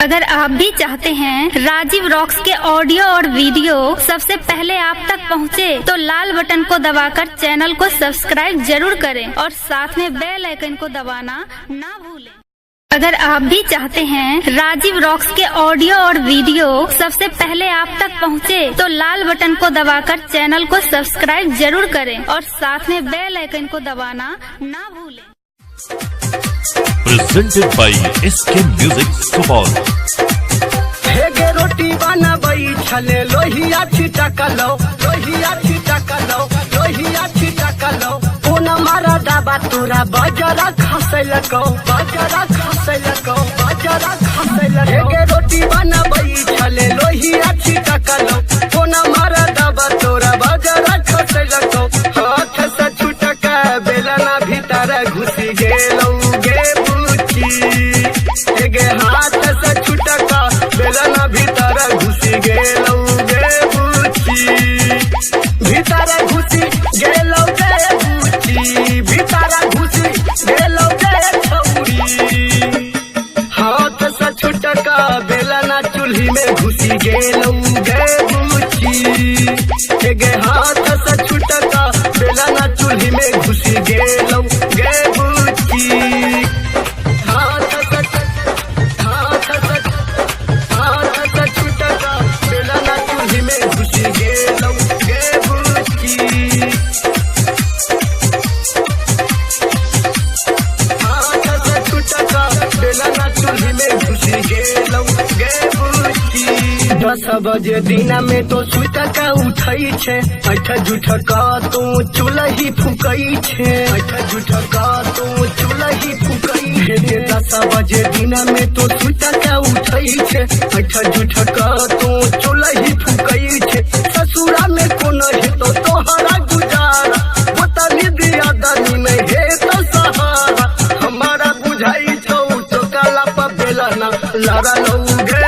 अगर आप भी चाहते हैं राजीव रॉक्स के ऑडियो और वीडियो सबसे पहले आप तक पहुंचे, तो लाल बटन को दबाकर चैनल को सब्सक्राइब जरूर करें और साथ में बेल आइकन को दबाना ना भूलें। अगर आप भी चाहते हैं राजीव रॉक्स के ऑडियो और वीडियो सबसे पहले आप तक पहुंचे, तो लाल बटन को दबाकर चैनल को सब्सक्राइब जरूर करें और साथ में बेल आइकन को दबाना ना भूलें। Presented by SK Music Support। हेगे रोटी बनाबई छले लोहिया छिटकलो, लोहिया छिटकलो, लोहिया छिटकलो। कोना मारा डाबा तोरा बजरा खसैलको, बजरा खसैलको, बजरा खसैलको। हेगे रोटी बनाबई छले लोहिया छिटकलो, कोना मारा डाबा तोरा बजरा खसैलको। हाथ से छुटका बेलना भीतर घुसी गेलौ गे हेगे हाथ से छुटका बेलना भीतर घुसी गेलौ गे बुची, भीतर घुसी गेलौ गे बुची, भीतर घुसी गेलौ गे छौरी। हाथ से छुटका बेलना चूल्ही में घुसी गेलौ गे बुची, हेगे हाथ से छुटका बेलना चूल्ही में घुसी गेलौ गे बुची। दस बजे दिना में तो सुतका उठई छे, ऐठ जुठका तू चूल्ही फुकई छे, ऐठ जुठका तू चूल्ही फुकई छे। 10 बजे दिना में तो सुतका उठई छे, ऐठ जुठका तू चूल्ही फुकई छे। ससुरा में कोन है तो तोहरा गुजारा, बोतली दिया दनी में है तो सहारा। हमारा बुझाई छौ तो काला पबेलना लारा लौगे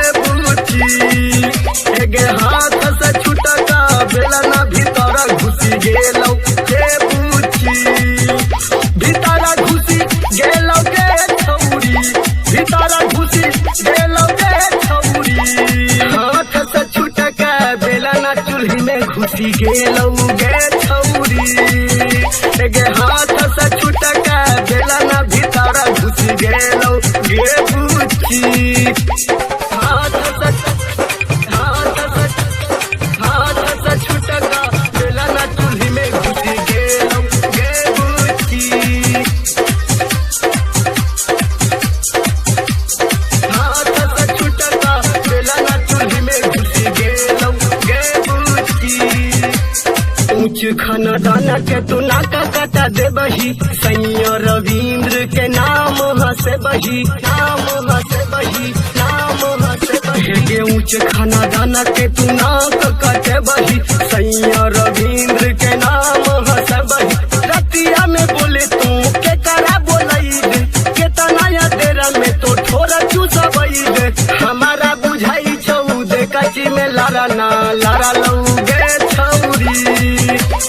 हेगे हाथ से छुटका बेलना भीतर घुसी गेलौ गे बुची, भीतर घुसी गेलौ गे छौरी, भीतर घुसी गेलौ गे छौरी। हाथ से छुटका बेलना चूल्ही में घुसी गेलौ गे छौरी, हेगे हाथ से छुटका बेलना भीतर घुसी गेलौ गे बुची। हाथ से छुटका बेलना चूल्ही में घुसी गेलौ गे बुची, हाथ से छुटका बेलना चूल्ही में घुसी गेलौ गे बुची। ऊंच खानदान के तू नाका काटा देबही, सैया रविंद्र के नाम हसे बही, नाम हसे बही, नाम हसे बही। हेगे ऊंच खानदान के तू नाक काटे बही, सैया रविंद्र के नाम हसे बही। रतिया में बोले तू के करा बोलई दे, के तनाया तेरा में तो थोड़ा चूसबई दे। हमारा बुझाई छौ दे कची में लारा ना लारा लौगे छौरी,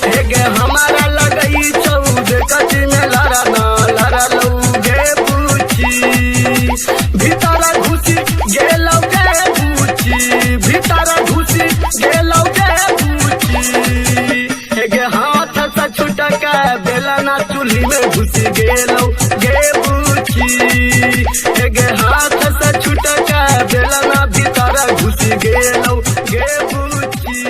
हेगे हमारा लगई छौ दे कची में लारा ना लारा लौगे बुची। भीतर घुसी गेलौ गे बुची, भीतर घुसी गेलौ गे बुची, हेगे हाथ से छुटका बेलना चूल्ही में घुसी गेलौ गे बुची, हेगे हाथ से छुटका बेलना भीतर घुसी गेलौ गे बुची।